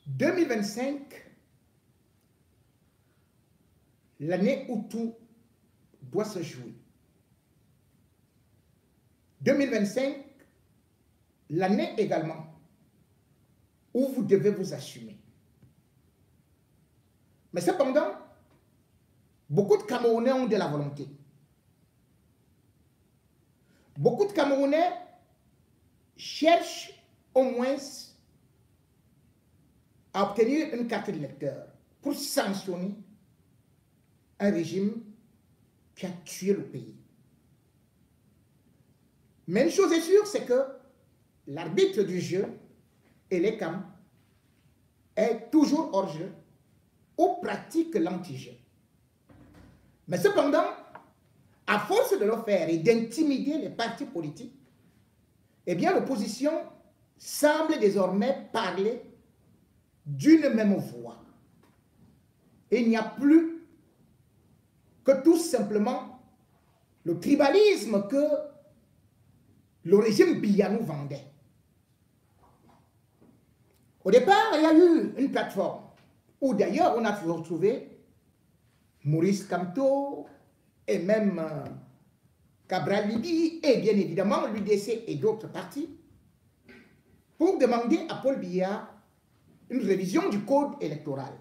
2025, l'année où tout doit se jouer. 2025, l'année également où vous devez vous assumer. Mais cependant, beaucoup de Camerounais ont de la volonté. Beaucoup de Camerounais cherchent au moins à obtenir une carte d'électeur pour sanctionner un régime qui a tué le pays. Mais une chose est sûre, c'est que l'arbitre du jeu, Elekam, est toujours hors jeu ou pratique l'anti-jeu. Mais cependant, à force de le faire et d'intimider les partis politiques, eh bien l'opposition semble désormais parler d'une même voix. Et il n'y a plus que tout simplement le tribalisme que le régime Biya nous vendait. Au départ, il y a eu une plateforme où d'ailleurs on a retrouvé Maurice Kamto et même Cabral Libye et bien évidemment l'UDC et d'autres partis pour demander à Paul Biya une révision du code électoral.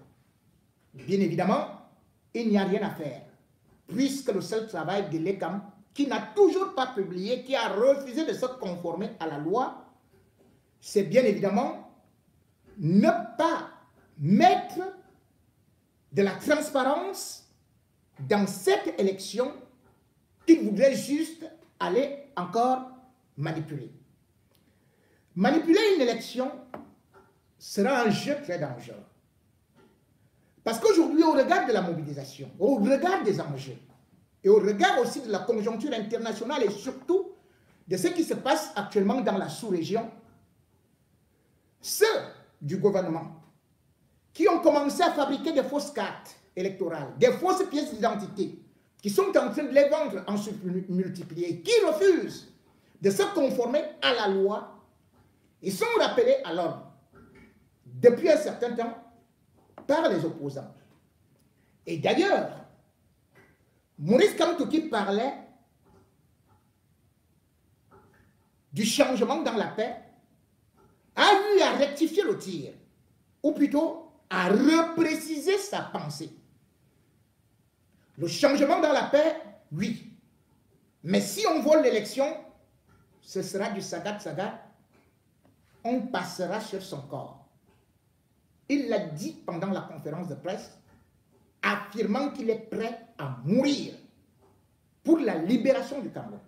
Bien évidemment, il n'y a rien à faire puisque le seul travail de l'ECAM, qui n'a toujours pas publié, qui a refusé de se conformer à la loi, c'est bien évidemment ne pas mettre de la transparence dans cette élection qu'il voudrait juste aller encore manipuler. Manipuler une élection sera un jeu très dangereux. Parce qu'aujourd'hui, au regard de la mobilisation, au regard des enjeux, et au regard aussi de la conjoncture internationale et surtout de ce qui se passe actuellement dans la sous-région, ceux du gouvernement qui ont commencé à fabriquer des fausses cartes électorales, des fausses pièces d'identité, qui sont en train de les vendre en surmultiplier, qui refusent de se conformer à la loi, ils sont rappelés à l'ordre depuis un certain temps par les opposants. Et d'ailleurs, Maurice Kamto qui parlait du changement dans la paix a eu à rectifier le tir, ou plutôt à repréciser sa pensée. Le changement dans la paix, oui. Mais si on vole l'élection, ce sera du sagat-sagat, on passera sur son corps. Il l'a dit pendant la conférence de presse, affirmant qu'il est prêt à mourir pour la libération du Cameroun.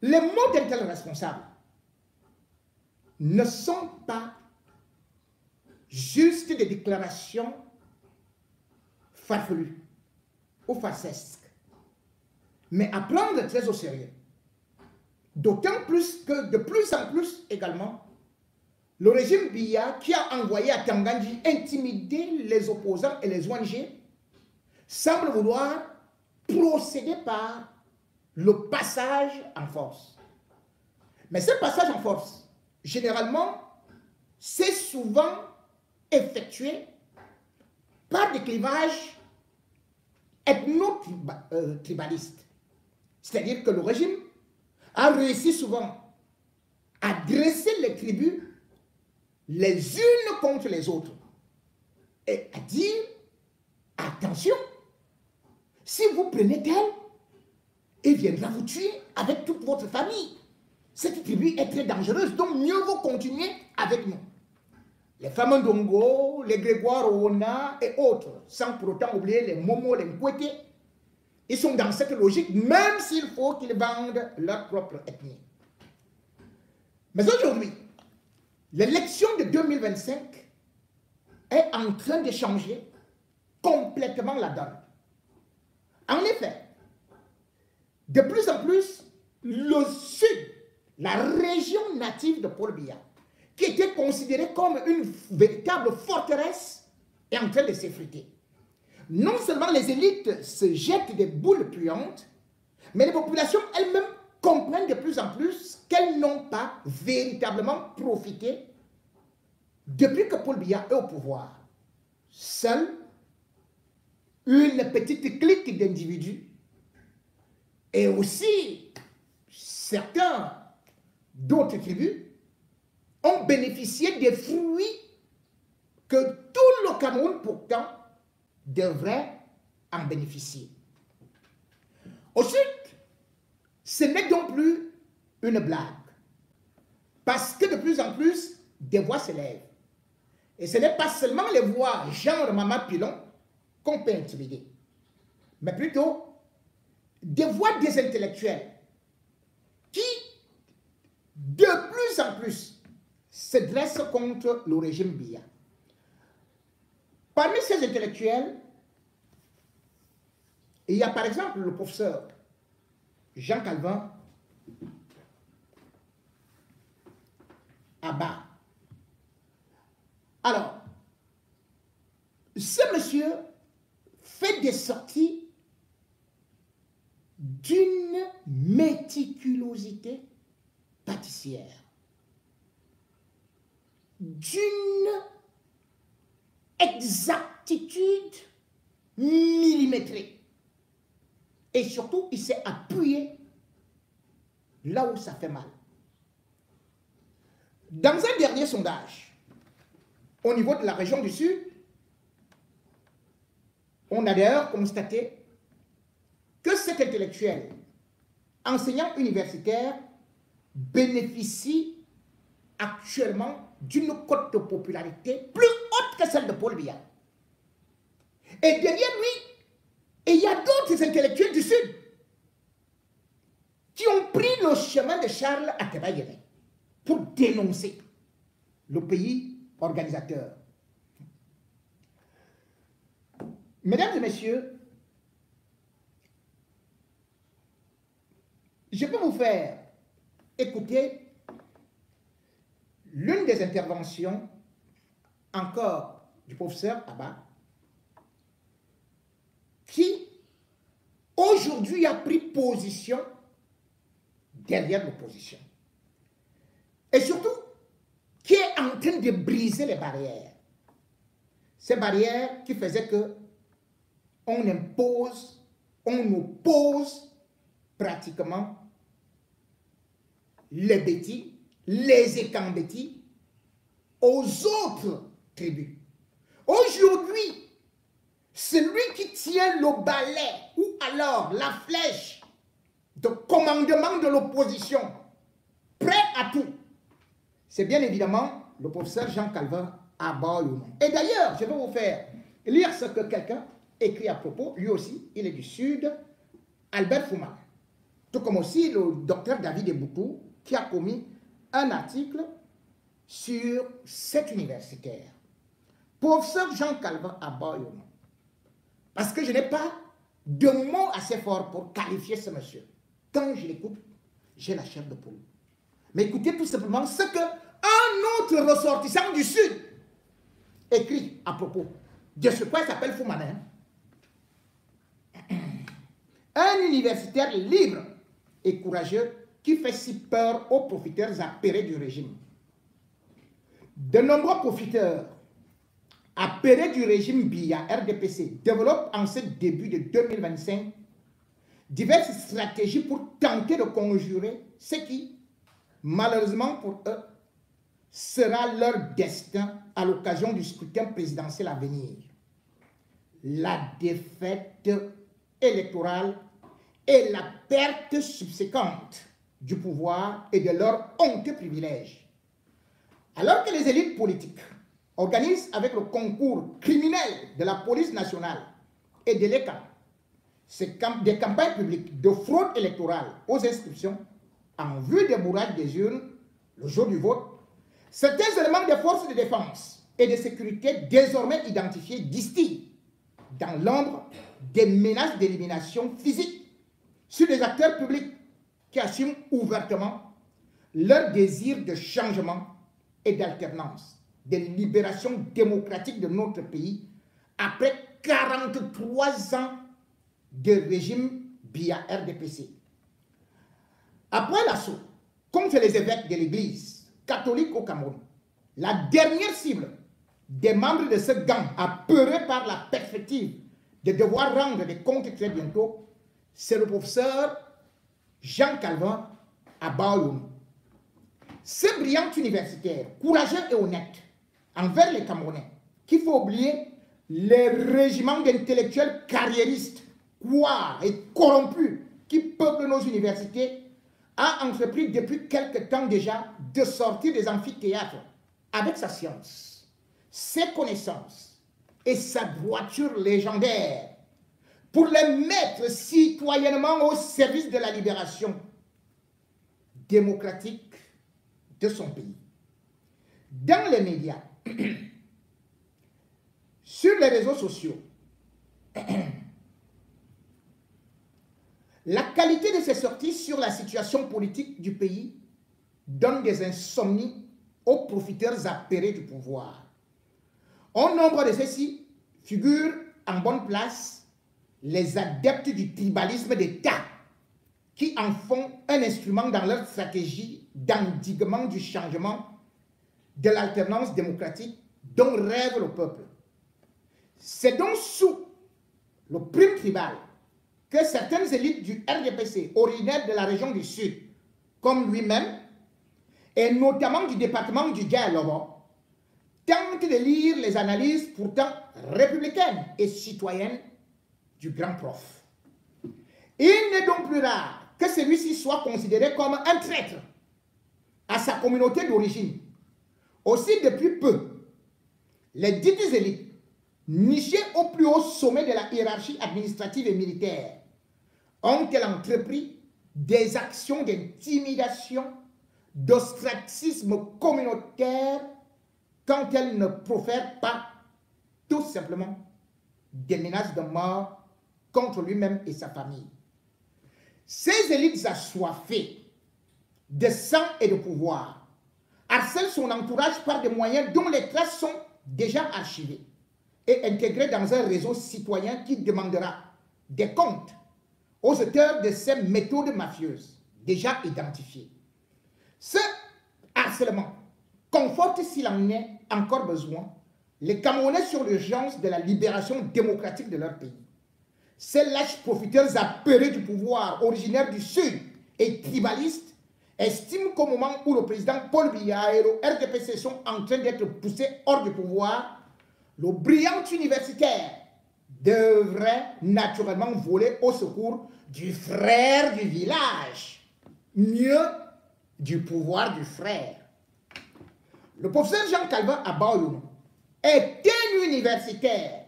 Les mots d'un tel responsable ne sont pas juste des déclarations farfelues ou farcesques, mais à prendre très au sérieux. D'autant plus que de plus en plus également, le régime Biya, qui a envoyé à Tangandji intimider les opposants et les ONG, semble vouloir procéder par le passage en force. Mais ce passage en force, généralement, c'est souvent effectué par des clivages ethno-tribalistes. C'est-à-dire que le régime a réussi souvent à dresser les tribus les unes contre les autres et à dire attention, si vous prenez tel, il viendra vous tuer avec toute votre famille. Cette tribu est très dangereuse, donc mieux vaut continuer avec nous. Les femmes Ndongo, les Grégoire Oona et autres, sans pour autant oublier les Momo, les Mkwete, ils sont dans cette logique, même s'il faut qu'ils vendent leur propre ethnie. Mais aujourd'hui, l'élection de 2025 est en train de changer complètement la donne. En effet, de plus en plus, le sud, la région native de Paul Biya, qui était considérée comme une véritable forteresse, est en train de s'effriter. Non seulement les élites se jettent des boules puantes, mais les populations elles-mêmes comprennent de plus en plus qu'elles n'ont pas véritablement profité depuis que Paul Biya est au pouvoir, seule une petite clique d'individus et aussi certains d'autres tribus ont bénéficié des fruits que tout le Cameroun pourtant devrait en bénéficier. Ensuite, ce n'est donc plus une blague, parce que de plus en plus, des voix s'élèvent. Et ce n'est pas seulement les voix genre Maman Pilon qu'on peut intimider, mais plutôt des voix des intellectuels qui, de plus en plus, se dressent contre le régime Biya. Parmi ces intellectuels, il y a par exemple le professeur Jean Calvin Abba. Alors, ce monsieur fait des sorties d'une méticulosité pâtissière, d'une exactitude millimétrée. Et surtout, il s'est appuyé là où ça fait mal. Dans un dernier sondage, au niveau de la région du Sud, on a d'ailleurs constaté que cet intellectuel, enseignant universitaire, bénéficie actuellement d'une cote de popularité plus haute que celle de Paul Biya. Et derrière lui, il y a d'autres intellectuels du Sud qui ont pris le chemin de Charles Ateba-Yémé pour dénoncer le pays organisateur. Mesdames et messieurs, je peux vous faire écouter l'une des interventions encore du professeur Abba, qui aujourd'hui a pris position derrière l'opposition. Et surtout, qui est en train de briser les barrières. Ces barrières qui faisaient que on impose, on oppose pratiquement les Bétis, les Ekambétis aux autres tribus. Aujourd'hui, celui qui tient le balai ou alors la flèche de commandement de l'opposition, prêt à tout, c'est bien évidemment le professeur Jean Calvin Abba. Et d'ailleurs, je vais vous faire lire ce que quelqu'un écrit à propos, lui aussi, il est du Sud, Albert Fouman. Tout comme aussi le docteur David Eboutou, qui a commis un article sur cet universitaire. Professeur Jean Calvin Abba. Parce que je n'ai pas de mots assez forts pour qualifier ce monsieur. Quand je l'écoute, j'ai la chair de poule. Mais écoutez tout simplement ce qu'un autre ressortissant du Sud écrit à propos de ce quoi il s'appelle Foumanin. Un universitaire libre et courageux qui fait si peur aux profiteurs apérés du régime. De nombreux profiteurs apérés du régime Biya RDPC développent en ce début de 2025 diverses stratégies pour tenter de conjurer ce qui, malheureusement pour eux, sera leur destin à l'occasion du scrutin présidentiel à venir. La défaite électorale et la perte subséquente du pouvoir et de leurs honteux privilèges. Alors que les élites politiques organisent avec le concours criminel de la police nationale et de l'ECA des campagnes publiques de fraude électorale aux inscriptions en vue des bourrages des urnes le jour du vote, certains éléments des forces de défense et de sécurité désormais identifiés distillent dans l'ombre des menaces d'élimination physique sur des acteurs publics qui assument ouvertement leur désir de changement et d'alternance, de libération démocratique de notre pays après 43 ans de régime Biya RDPC. Après l'assaut contre les évêques de l'Église catholique au Cameroun, La dernière cible des membres de ce gang, apeurés par la perspective de devoir rendre des comptes très bientôt, c'est le professeur Jean Calvin à Baoyoum. Ce brillant universitaire, courageux et honnête envers les Camerounais, qu'il faut oublier les régiments d'intellectuels carriéristes, couards et corrompus qui peuplent nos universités, a entrepris depuis quelque temps déjà de sortir des amphithéâtres avec sa science, ses connaissances et sa droiture légendaire pour les mettre citoyennement au service de la libération démocratique de son pays. Dans les médias, sur les réseaux sociaux, la qualité de ces sorties sur la situation politique du pays donne des insomnies aux profiteurs appairés du pouvoir. Au nombre de ceux-ci figurent en bonne place les adeptes du tribalisme d'État qui en font un instrument dans leur stratégie d'endiguement du changement de l'alternance démocratique dont rêve le peuple. C'est donc sous le prime tribal que certaines élites du RDPC, originaires de la région du Sud, comme lui-même, et notamment du département du Dialogue, tentent de lire les analyses pourtant républicaines et citoyennes du grand prof. Il n'est donc plus rare que celui-ci soit considéré comme un traître à sa communauté d'origine. Aussi, depuis peu, les dites élites, nichées au plus haut sommet de la hiérarchie administrative et militaire, ont-elles entrepris des actions d'intimidation, d'ostracisme communautaire quand elles ne profèrent pas tout simplement des menaces de mort contre lui-même et sa famille. Ces élites assoiffées de sang et de pouvoir harcèlent son entourage par des moyens dont les traces sont déjà archivées et intégrées dans un réseau citoyen qui demandera des comptes aux auteurs de ces méthodes mafieuses déjà identifiées. Ce harcèlement conforte, s'il en est encore besoin, les Camerounais sur l'urgence de la libération démocratique de leur pays. Ces lâches profiteurs apeurés du pouvoir, originaires du Sud et tribalistes, estiment qu'au moment où le président Paul Biya et le RDPC sont en train d'être poussés hors du pouvoir, le brillant universitaire devrait naturellement voler au secours du frère du village, mieux du pouvoir du frère. Le professeur Jean Calvin à Baoyoum est un universitaire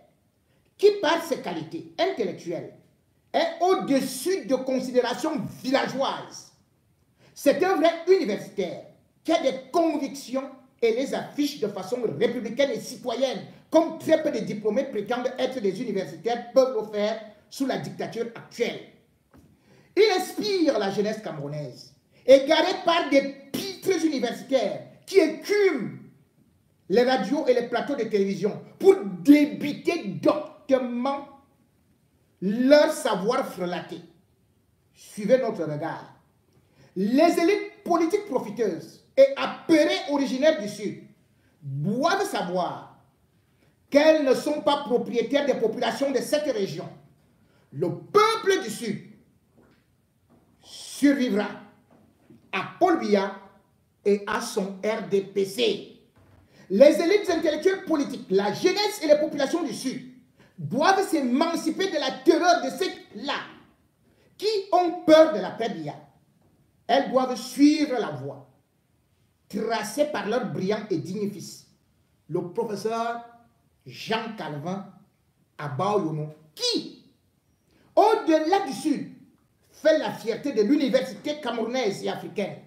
qui, par ses qualités intellectuelles, est au-dessus de considérations villageoises. C'est un vrai universitaire qui a des convictions et les affiche de façon républicaine et citoyenne, comme très peu de diplômés prétendent être des universitaires peuvent le faire sous la dictature actuelle. Il inspire la jeunesse camerounaise, égarée par des pitres universitaires qui écument les radios et les plateaux de télévision pour débiter doctement leur savoir frelaté. Suivez notre regard. Les élites politiques profiteuses et apeurées originaires du Sud doivent savoir qu'elles ne sont pas propriétaires des populations de cette région. Le peuple du Sud survivra à Paul Biya et à son RDPC. Les élites intellectuelles politiques, la jeunesse et les populations du Sud doivent s'émanciper de la terreur de ceux-là qui ont peur de la paix Biya. Elles doivent suivre la voie tracée par leur brillant et digne fils, le professeur Jean Calvin à Baoyoum, qui, au-delà du Sud, fait la fierté de l'université camerounaise et africaine.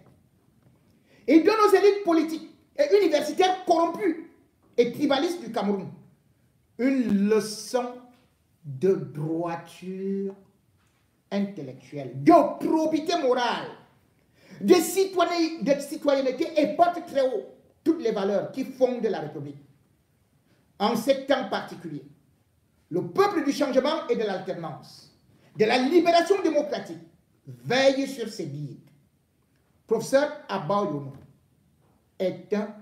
Et donne aux élites politiques et universitaires corrompus et tribalistes du Cameroun une leçon de droiture intellectuelle, de probité morale, de citoyenneté et porte très haut toutes les valeurs qui fondent la République. En ces temps particuliers, le peuple du changement et de l'alternance, de la libération démocratique, veille sur ses guides. Professeur Abaoyoum est un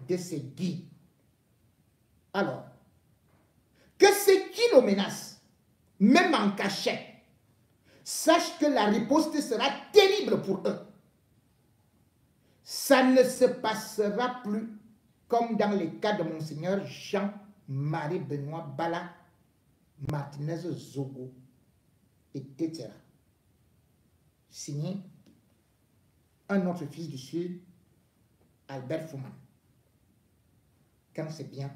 de ses guides. Alors, que ceux qui le menacent, même en cachette, sachent que la riposte sera terrible pour eux. Ça ne se passera plus comme dans les cas de Monseigneur Jean-Marie Benoît Bala, Martinez Zogo, etc. Signé un autre fils du Sud, Albert Fouman. Quand c'est bien.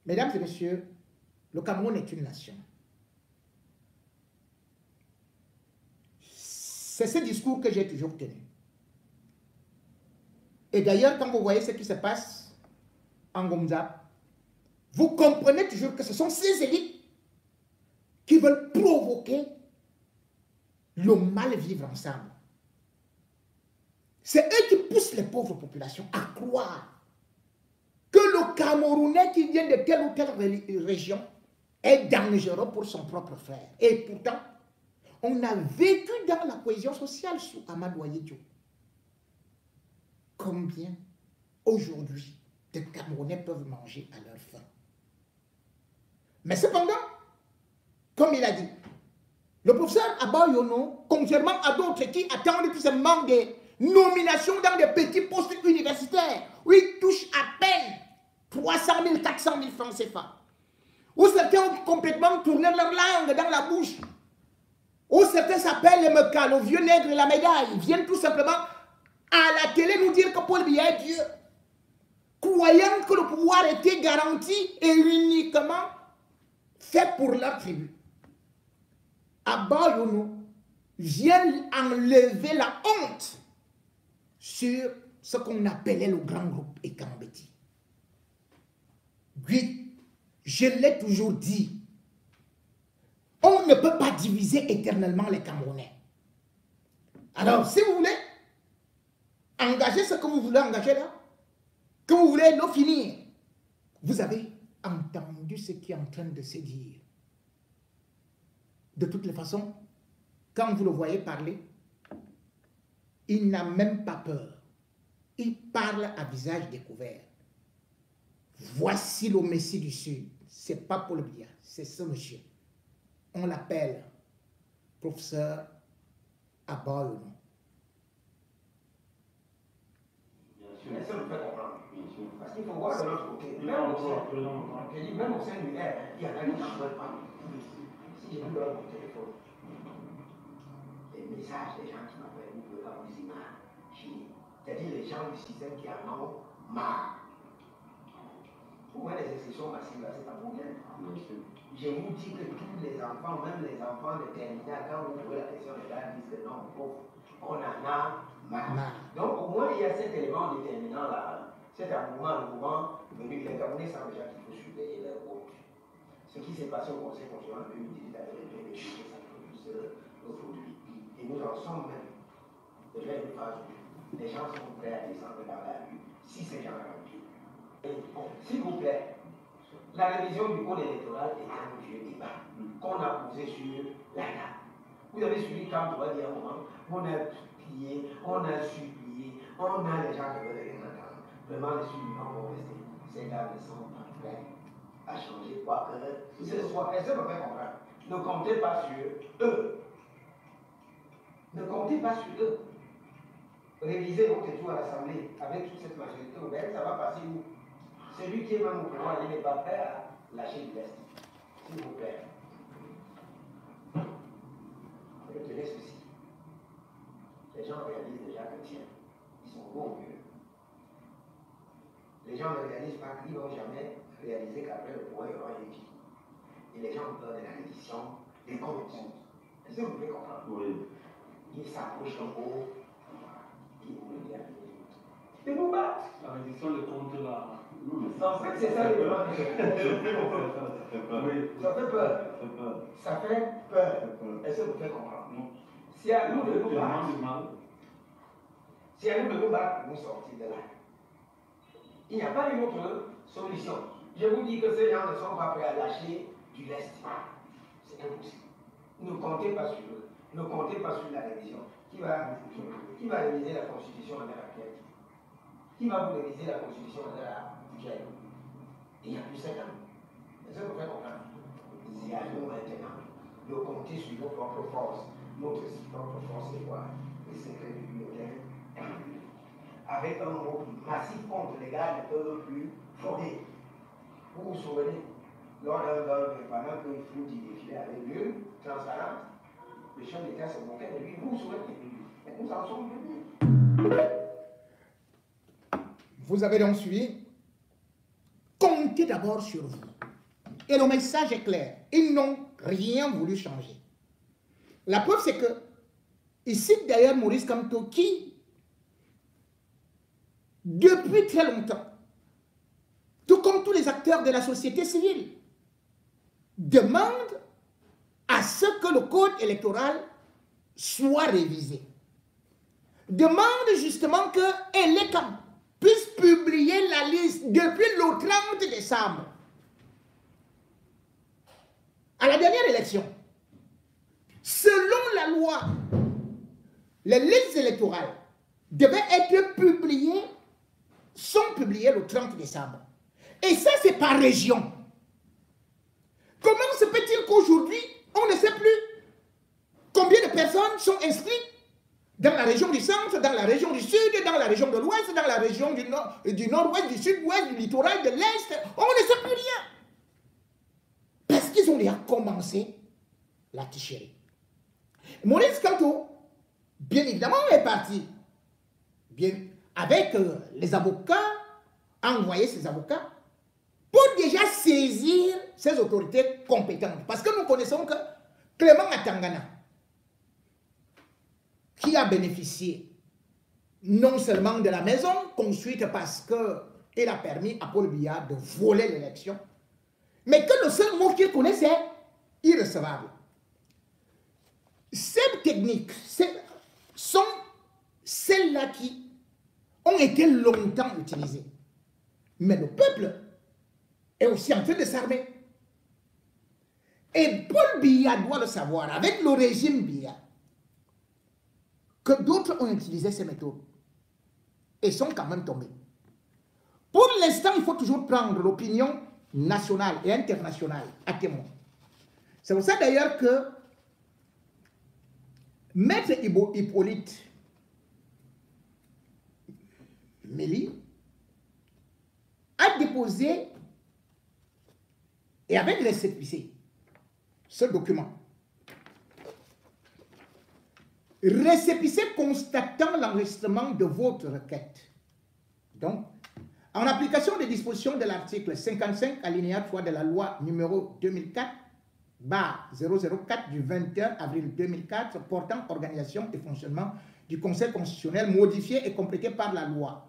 Mesdames et messieurs, le Cameroun est une nation. C'est ce discours que j'ai toujours tenu. Et d'ailleurs, quand vous voyez ce qui se passe en Gomza, vous comprenez toujours que ce sont ces élites qui veulent provoquer le mal-vivre ensemble. C'est eux qui poussent les pauvres populations à croire que le Camerounais qui vient de telle ou telle région est dangereux pour son propre frère. Et pourtant, on a vécu dans la cohésion sociale sous Amadou Ahidjo. Combien aujourd'hui de Camerounais peuvent manger à leur faim? Mais cependant, comme il a dit, le professeur Abba Yono, contrairement à d'autres qui attendent tout simplement des nominations dans des petits postes universitaires, où ils touchent à peine 300 000, 400 000 francs CFA, où certains ont complètement tourné leur langue dans la bouche, où certains s'appellent les Meka, le vieux nègre et la médaille, ils viennent tout simplement à la télé nous dire que Paul Biya est Dieu, croyant que le pouvoir était garanti et uniquement fait pour leur tribu. Abba Yono vient enlever la honte sur ce qu'on appelait le grand groupe Ekambeti. Oui, je l'ai toujours dit, on ne peut pas diviser éternellement les Camerounais. Alors, si vous voulez engager ce que vous voulez engager là, que vous voulez le finir, vous avez entendu ce qui est en train de se dire. De toutes les façons, quand vous le voyez parler, il n'a même pas peur. Il parle à visage découvert. Voici le Messie du Sud. Ce n'est pas Paul Biya, c'est ce monsieur. On l'appelle professeur Abba Yono. Mais ça nous fait comprendre. Parce qu'il faut voir de l'autre côté. Même au sein du l'air, il y en a qui n'en veulent pas. Si j'ai vu leur téléphone, les messages des gens qui m'appellent, vous pouvez pas vous imaginer. C'est-à-dire les gens du système qui en ont marre. Vous voyez les exceptions massives là, c'est pas pour rien. Je vous dis que tous les enfants, même les enfants de terminale, quand vous posez la question, les gars disent que non, pauvre, on en a marre. Donc au moins il y a cet élément déterminant là, cet engouement, le mouvement venu, les Camerounais savent déjà qu'il faut surveiller leur vote. Ce qui s'est passé au Conseil constitutionnel en 2018 avec les PDG, ça produit le produit. Et nous en sommes même déjà une phase où les gens sont prêts à descendre dans la rue si ces gens rentrent. Bon, s'il vous plaît, la révision du code électoral est un vieux débat qu'on a posé sur la table. Vous avez suivi quand on va dire comment on a plié, on a supplié, on a les gens qui veulent rien entendre. Vraiment, les suivants vont rester. Ces gars ne sont pas prêts à changer quoi que ce soit. Et ça me fait comprendre. Ne comptez pas sur eux. Ne comptez pas sur eux. Réviser votre tour à l'Assemblée avec toute cette majorité ouverte, ça va passer où? Celui qui est même au pouvoir, il n'est pas prêt à lâcher du lest. S'il vous plaît. Retenez ceci. Les gens réalisent déjà que tiens, ils sont bons mieux. Les gens ne réalisent pas qu'ils n'ont jamais réalisé qu'après le pouvoir, il y aura une vie. Et les gens ont peur de la reddition des comptes. Est-ce que vous pouvez comprendre? Oui. Ils s'approchent en haut. Ils vous le disent. Et vous battent. La reddition des comptes là. En fait, c'est ça le problème. Ça fait peur. Ça fait peur. Est-ce que vous pouvez comprendre? Si à nous de nous battre, si à nous de nous battre, nous sortir de là. Il n'y a pas une autre solution. Je vous dis que ces gens ne sont pas prêts à lâcher du lest. C'est impossible. Ne comptez pas sur eux. Ne comptez pas sur la révision. Qui va réviser la Constitution en laquelle? Qui va vous réviser la Constitution en laquelle? Il y a plus 5 ans. C'est ça qu'on fait comprendre. Il y a nous maintenant. Ne comptez sur nos propres forces. Notre propre force, c'est quoi? C'est que le bibliothèque, avec un groupe massif contre les gars, ne peuvent plus fonder. Vous vous souvenez, lors d'un vol, pendant que Flou défilait avec l'une transparente, le chef d'État se moquait de lui. Vous vous souvenez? Mais nous en sommes venus. Vous avez donc suivi? Comptez d'abord sur vous. Et le message est clair. Ils n'ont rien voulu changer. La preuve, c'est que, ici d'ailleurs, Maurice Kamto, qui, depuis très longtemps, tout comme tous les acteurs de la société civile, demande à ce que le code électoral soit révisé. Demande justement que l'ECAM puisse publier la liste depuis le 30 décembre. À la dernière élection, selon la loi, les listes électorales devaient être publiées, sont publiées le 30 décembre. Et ça, c'est par région. Comment se peut-il qu'aujourd'hui, on ne sait plus combien de personnes sont inscrites dans la région du centre, dans la région du sud, dans la région de l'ouest, dans la région du nord-ouest, du sud-ouest, du littoral, de l'est? On ne sait plus rien. Parce qu'ils ont déjà commencé la tricherie. Maurice Kamto, bien évidemment, est parti. Bien, avec les avocats, a envoyé ses avocats pour déjà saisir ses autorités compétentes. Parce que nous connaissons que Clément Atangana, qui a bénéficié non seulement de la maison construite parce qu'il a permis à Paul Biya de voler l'élection, mais que le seul mot qu'il connaissait, irrecevable. Ces techniques sont celles-là qui ont été longtemps utilisées. Mais le peuple est aussi en train de s'armer. Et Paul Biya doit le savoir, avec le régime Biya, que d'autres ont utilisé ces méthodes et sont quand même tombés. Pour l'instant, il faut toujours prendre l'opinion nationale et internationale à témoin. C'est pour ça d'ailleurs que Maître Hippolyte Méli a déposé et avec récépissé ce document. Récépissé constatant l'enregistrement de votre requête. Donc, en application des dispositions de l'article 55 alinéa 3 de la loi numéro 2004/004 du 21 avril 2004 portant organisation et fonctionnement du Conseil constitutionnel modifié et complété par la loi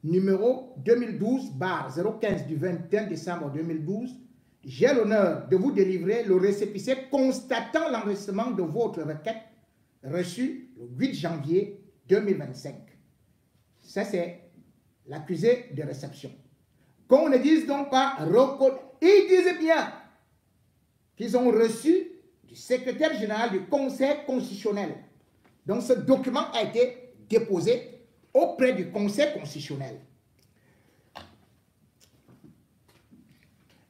numéro 2012/015 du 21 décembre 2012, j'ai l'honneur de vous délivrer le récépissé constatant l'enregistrement de votre requête reçue le 8 janvier 2025. Ça, c'est l'accusé de réception. Qu'on ne dise donc pas reconnaître. Ils disent bien qu'ils ont reçu du secrétaire général du Conseil constitutionnel. Donc ce document a été déposé auprès du Conseil constitutionnel.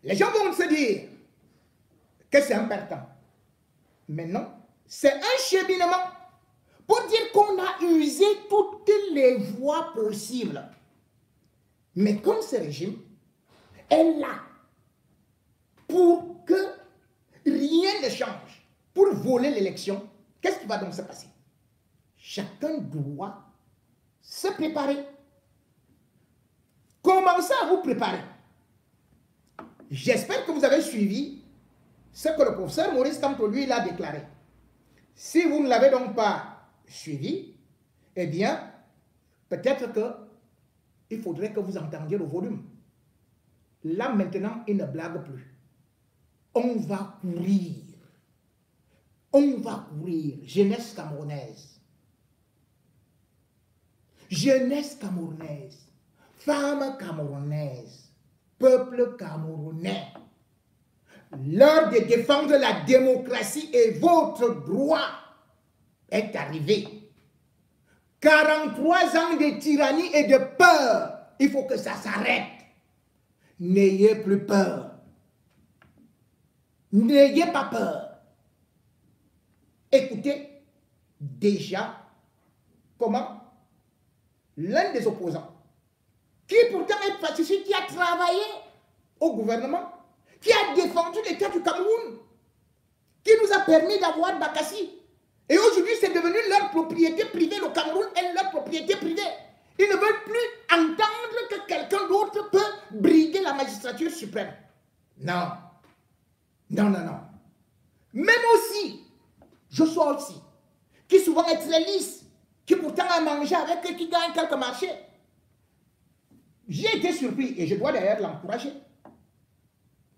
Les gens vont se dire que c'est important. Mais non, c'est un cheminement pour dire qu'on a usé toutes les voies possibles. Mais comme ce régime est là pour que rien ne change, pour voler l'élection, qu'est-ce qui va donc se passer? Chacun doit se préparer. Commencez à vous préparer. J'espère que vous avez suivi ce que le professeur Maurice Kamto, lui, l'a déclaré. Si vous ne l'avez donc pas suivi, eh bien, peut-être qu'il faudrait que vous entendiez le volume. Là, maintenant, il ne blague plus. On va courir. On va courir. Jeunesse camerounaise. Jeunesse camerounaise. Femmes camerounaises. Peuple camerounais. L'heure de défendre la démocratie et votre droit est arrivé. 43 ans de tyrannie et de peur. Il faut que ça s'arrête. N'ayez plus peur. N'ayez pas peur. Écoutez, déjà, comment l'un des opposants, qui pourtant est pacifique, qui a travaillé au gouvernement, qui a défendu l'État du Cameroun, qui nous a permis d'avoir Bakassi. Et aujourd'hui, c'est devenu leur propriété privée. Le Cameroun est leur propriété privée. Ils ne veulent plus entendre que quelqu'un d'autre peut briguer la magistrature suprême. Non. Non, non, non. Même aussi, Joshua aussi, qui souvent est très lisse, qui pourtant a mangé avec eux, qui gagne quelques marchés. J'ai été surpris et je dois d'ailleurs l'encourager.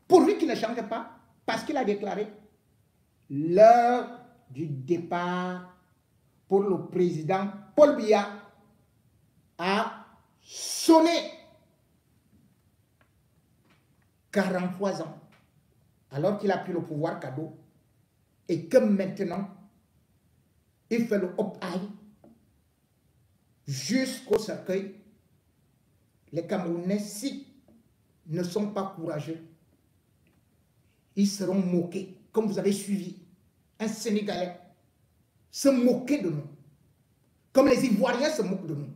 Pourvu qu'il ne change pas, parce qu'il a déclaré l'heure du départ pour le président Paul Biya a sonné. 43 ans, alors qu'il a pris le pouvoir cadeau, et que maintenant, il fait le hop-aïe jusqu'au cercueil. Les Camerounais, si ne sont pas courageux, ils seront moqués, comme vous avez suivi un Sénégalais se moquer de nous, comme les Ivoiriens se moquent de nous.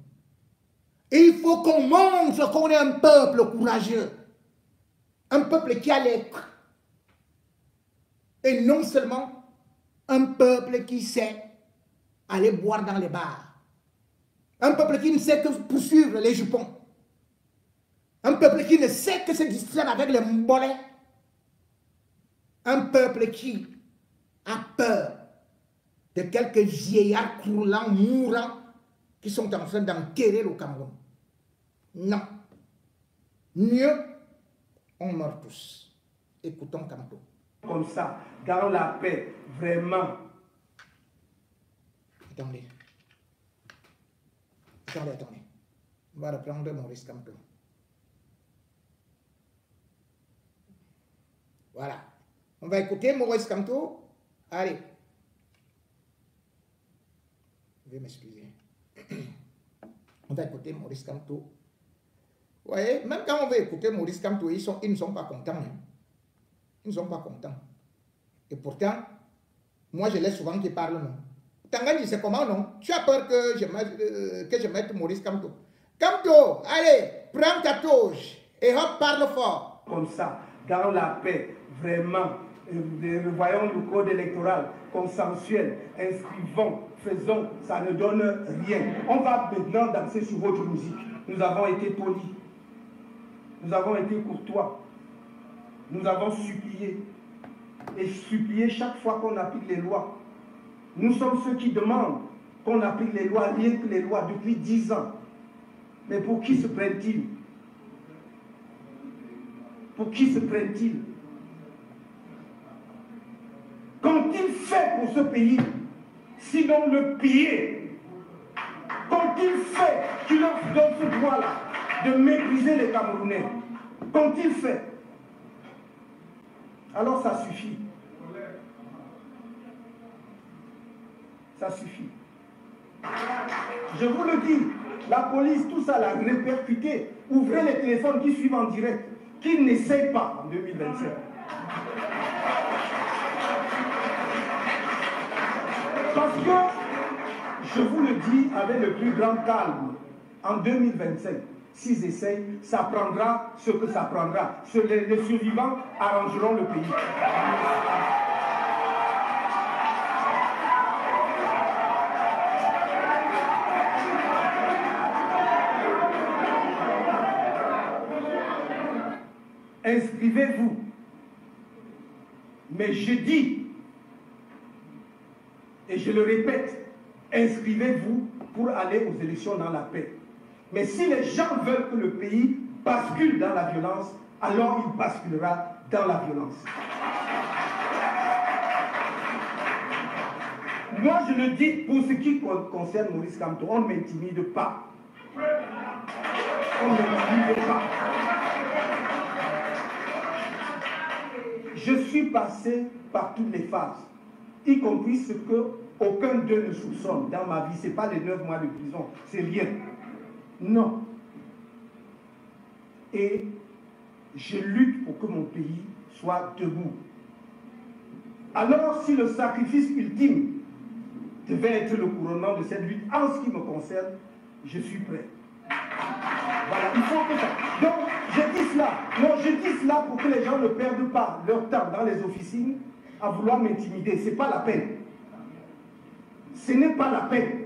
Et il faut qu'on montre qu'on est un peuple courageux, un peuple qui a les... Et non seulement un peuple qui sait aller boire dans les bars, un peuple qui ne sait que poursuivre les jupons, un peuple qui ne sait que se distraire avec les mbolets, un peuple qui a peur de quelques vieillards croulants, mourants, qui sont en train d'enterrer le Cameroun. Non. Mieux, on meurt tous. Écoutons Kamto. Comme ça, dans la paix, vraiment. Attendez. Attendez. On va reprendre Maurice Kamto. Voilà. On va écouter Maurice Kamto. Allez. Je vais m'excuser. On va écouter Maurice Kamto. Vous voyez, même quand on va écouter Maurice Kamto, ils ne sont pas contents. Hein. Ils ne sont pas contents. Et pourtant, moi je laisse souvent qu'ils parlent, non. Tangani, c'est comment, non? Tu as peur que je mette Maurice Kamto. Kamto, allez, prends ta touche et hop, parle fort. Comme ça, dans la paix, vraiment, voyons le code électoral consensuel, inscrivons, faisons, ça ne donne rien. On va maintenant danser sur votre musique. Nous avons été polis, nous avons été courtois, nous avons supplié, et supplié chaque fois qu'on applique les lois. Nous sommes ceux qui demandent qu'on applique les lois, rien que les lois, depuis 10 ans. Mais pour qui se prennent-ils? Pour qui se prennent-ils? Qu'ont-ils fait pour ce pays, sinon le piller? Qu'ont-ils fait qui leur donne ce droit-là de mépriser les Camerounais? Qu'ont-ils fait? Alors ça suffit. Ça suffit. Je vous le dis, la police, tout ça l'a répercuté. Ouvrez les téléphones qui suivent en direct, qu'ils n'essayent pas en 2027. Parce que, je vous le dis avec le plus grand calme, en 2025, s'ils essayent, ça prendra ce que ça prendra. Les survivants arrangeront le pays. Inscrivez-vous. Mais je dis, et je le répète, inscrivez-vous pour aller aux élections dans la paix. Mais si les gens veulent que le pays bascule dans la violence, alors il basculera dans la violence. Moi, je le dis pour ce qui concerne Maurice Kamto, on ne m'intimide pas. On ne m'intimide pas. Je suis passé par toutes les phases, y compris ce que Aucun d'eux ne soupçonne dans ma vie, ce n'est pas les 9 mois de prison, c'est rien. Non. Et je lutte pour que mon pays soit debout. Alors, si le sacrifice ultime devait être le couronnement de cette lutte, en ce qui me concerne, je suis prêt. Voilà, il faut que ça. Donc, je dis cela. Non, je dis cela pour que les gens ne perdent pas leur temps dans les officines à vouloir m'intimider. Ce n'est pas la peine. Ce n'est pas la peine.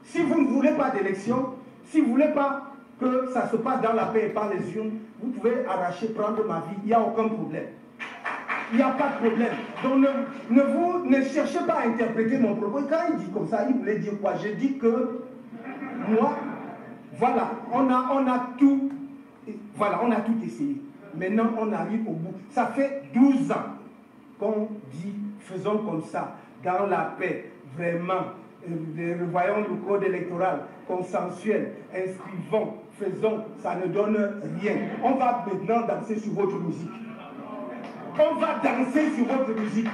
Si vous ne voulez pas d'élection, si vous ne voulez pas que ça se passe dans la paix et par les urnes, vous pouvez arracher, prendre ma vie, il n'y a aucun problème. Il n'y a pas de problème. Donc ne cherchez pas à interpréter mon propos. Et quand il dit comme ça, il voulait dire quoi? Je dis que moi, voilà, on a tout, voilà, on a tout essayé. Maintenant, on arrive au bout. Ça fait 12 ans qu'on dit, faisons comme ça, dans la paix, vraiment. Revoyons le code électoral consensuel, inscrivons, faisons, ça ne donne rien. On va maintenant danser sur votre musique. On va danser sur votre musique.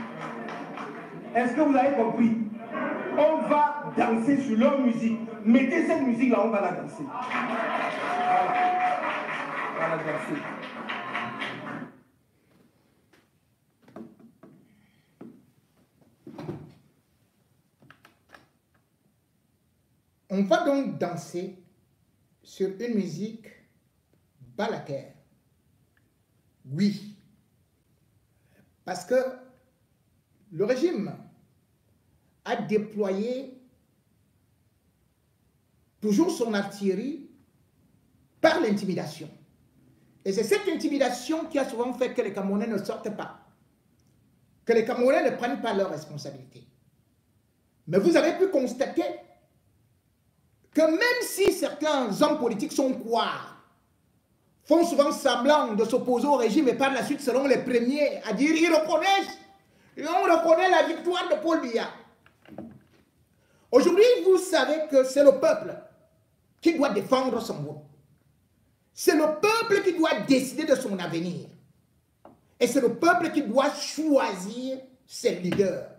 Est-ce que vous avez compris? On va danser sur leur musique. Mettez cette musique-là, on va la danser. Voilà. On va la danser. On va donc danser sur une musique balaker. Oui. Parce que le régime a déployé toujours son artillerie par l'intimidation. Et c'est cette intimidation qui a souvent fait que les Camerounais ne sortent pas, que les Camerounais ne prennent pas leurs responsabilités. Mais vous avez pu constater que même si certains hommes politiques sont couards, font souvent semblant de s'opposer au régime et par la suite seront les premiers à dire ils reconnaissent, et on reconnaît la victoire de Paul Biya. Aujourd'hui, vous savez que c'est le peuple qui doit défendre son vote. C'est le peuple qui doit décider de son avenir. Et c'est le peuple qui doit choisir ses leaders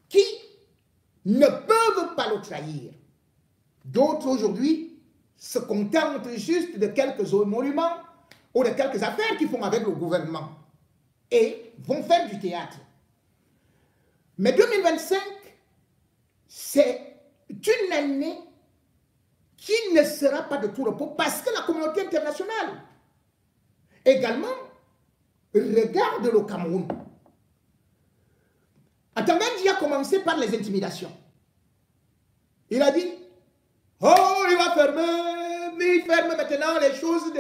qui ne peuvent pas le trahir. D'autres aujourd'hui se contentent juste de quelques émoluments ou de quelques affaires qu'ils font avec le gouvernement et vont faire du théâtre. Mais 2025, c'est une année qui ne sera pas de tout repos parce que la communauté internationale également regarde le Cameroun. Atangandji a commencé par les intimidations. Il a dit oh, il va fermer, mais il ferme maintenant les choses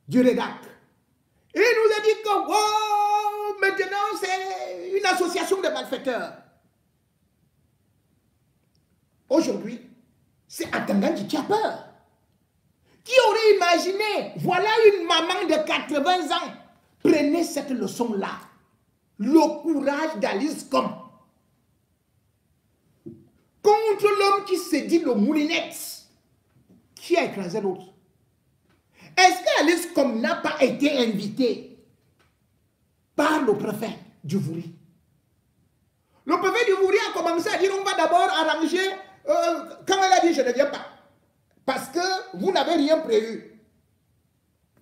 du REDAC. Il nous a dit que wow, maintenant c'est une association de malfaiteurs. Aujourd'hui, c'est Atangandji qui a peur. Qui aurait imaginé, voilà une maman de 80 ans, prenez cette leçon-là. Le courage d'Alice Kom. Contre l'homme qui se dit le moulinette, qui a écrasé l'autre. Est-ce qu'Alice Kom n'a pas été invitée par le préfet du Vouri? Le préfet du Vouri a commencé à dire on va d'abord arranger, quand elle a dit je ne viens pas, parce que vous n'avez rien prévu.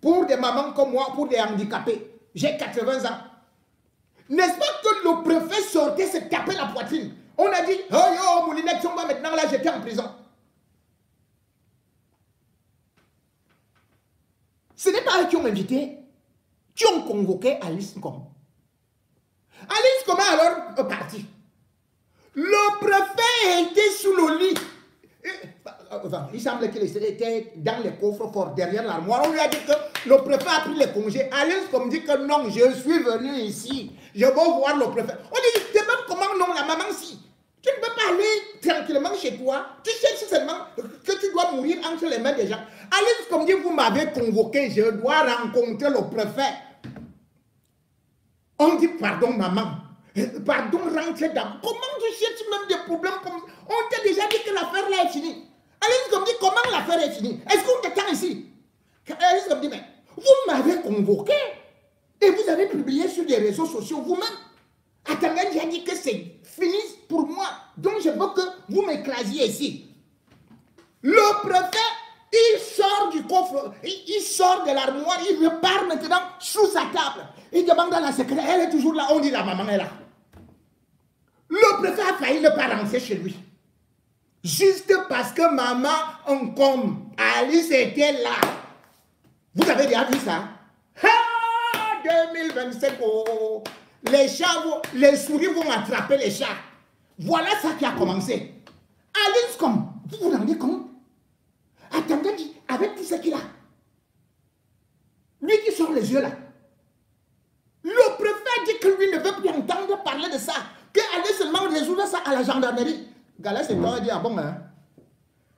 Pour des mamans comme moi, pour des handicapés, j'ai 80 ans. N'est-ce pas que le préfet sortait se taper la poitrine? On a dit, oh yo, Moulinette, on va maintenant la jeter en prison. Ce n'est pas eux qui ont invité, qui ont convoqué Alice Kom. Alice Kom est alors parti. Le préfet était sous le lit. Il semble qu'il était dans les coffres forts, derrière l'armoire. On lui a dit que le préfet a pris les congés. Alice Kom dit que non, je suis venu ici. Je veux voir le préfet. On dit, tu sais même comment non, la maman si. Tu ne peux pas aller tranquillement chez toi. Tu cherches seulement que tu dois mourir entre les mains des gens. Alice Kom dit, vous m'avez convoqué, je dois rencontrer le préfet. On dit, pardon maman. Pardon, rentre dedans. Comment tu cherches même des problèmes comme ça? On t'a déjà dit que l'affaire là est finie. Alice Kom dit, comment l'affaire est finie? Est-ce qu'on t'attend ici? Alice Kom dit, mais vous m'avez convoqué et vous avez publié sur les réseaux sociaux vous-même. Atangandji a dit que c'est fini pour moi. Donc je veux que vous m'écrasiez ici. Le préfet, il sort du coffre, il sort de l'armoire, il repart maintenant sous sa table. Il demande à la secrétaire, elle est toujours là, on dit la maman est là. Le préfet a failli ne pas rentrer chez lui. Juste parce que maman, comme Alice était là. Vous avez déjà vu ça? Ah, 2027, oh, les chats, les souris vont attraper les chats. Voilà ça qui a commencé. Alice, comme, vous vous rendez compte? Attendez, avec tout ce qu'il a. Lui qui sort les yeux là. Le préfet dit que lui ne veut plus entendre parler de ça. Qu'il allait seulement résoudre ça à la gendarmerie. Galès c'est toi, il dit, ah bon, hein?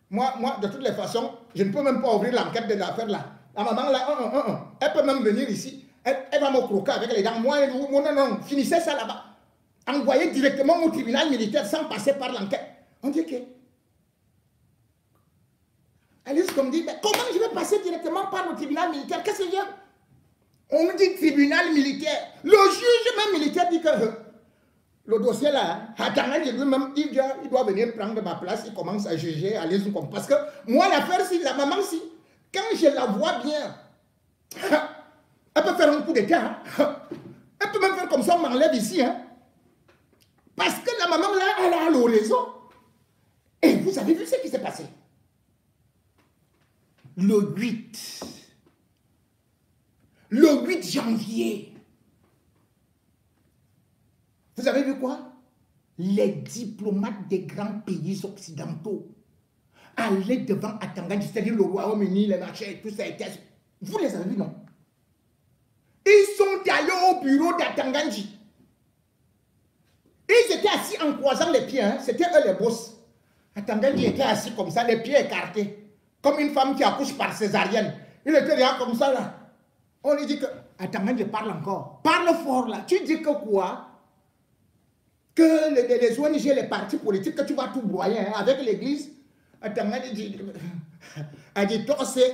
Moi, de toutes les façons, je ne peux même pas ouvrir l'enquête de l'affaire là. La maman là, elle peut même venir ici. Elle va me croquer avec les dents. Moi, non, finissez ça là-bas. Envoyez directement au tribunal militaire sans passer par l'enquête. On dit que... Alice comme dit, mais comment je vais passer directement par le tribunal militaire? Qu'est-ce que j'ai? On dit tribunal militaire. Le juge même militaire dit que le dossier là, lui-même, il doit venir prendre ma place, il commence à juger Alice comme. Parce que moi, l'affaire, si la maman, si, quand je la vois bien, elle peut faire un coup d'état. Elle peut même faire comme ça, on m'enlève ici. Hein. Parce que la maman là, elle a l'horizon. Et vous avez vu ce qui s'est passé? Le 8 janvier, vous avez vu quoi? Les diplomates des grands pays occidentaux allaient devant Atangandji, c'est-à-dire le Royaume-Uni, les marchés, tout ça. Vous les avez vus, non? Ils sont allés au bureau d'Atangandji. Ils étaient assis en croisant les pieds, hein? C'était eux les boss. Atangandji était assis comme ça, les pieds écartés. Comme une femme qui accouche par césarienne. Il était là comme ça là. On lui dit que, attends, je parle encore. Parle fort là. Tu dis que quoi? Que les ONG, les partis politiques, que tu vas tout broyer hein, avec l'église. Attends,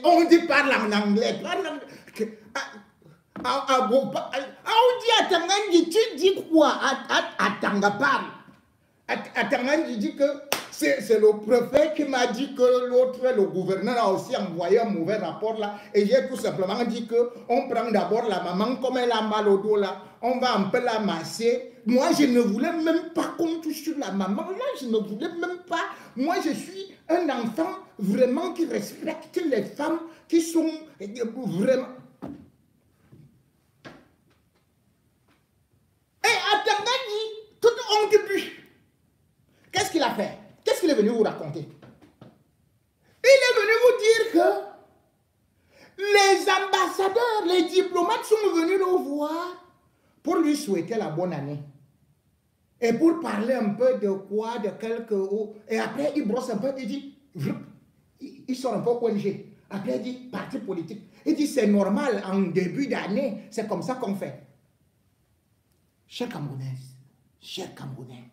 on dit, parle en anglais. On dit, attends, tu dis quoi? Attends, parle. Attends, je dis que c'est le préfet qui m'a dit que l'autre, le gouverneur a aussi envoyé un mauvais rapport là. Et j'ai tout simplement dit qu'on prend d'abord la maman comme elle a mal au dos là. On va un peu la masser. Moi, je ne voulais même pas qu'on touche sur la maman là. Je ne voulais même pas. Moi, je suis un enfant vraiment qui respecte les femmes qui sont vraiment... Et attendez, tout on début. Qu'est-ce qu'il a fait? Qu'est-ce qu'il est venu vous raconter? Il est venu vous dire que les ambassadeurs, les diplomates sont venus le voir pour lui souhaiter la bonne année. Et pour parler un peu de quoi, de quelques... Et après, il brosse un peu, il dit... Il sort un peu au ONG. Après, il dit, parti politique. Il dit, c'est normal, en début d'année, c'est comme ça qu'on fait. Chers Camerounaises, chers Camerounais,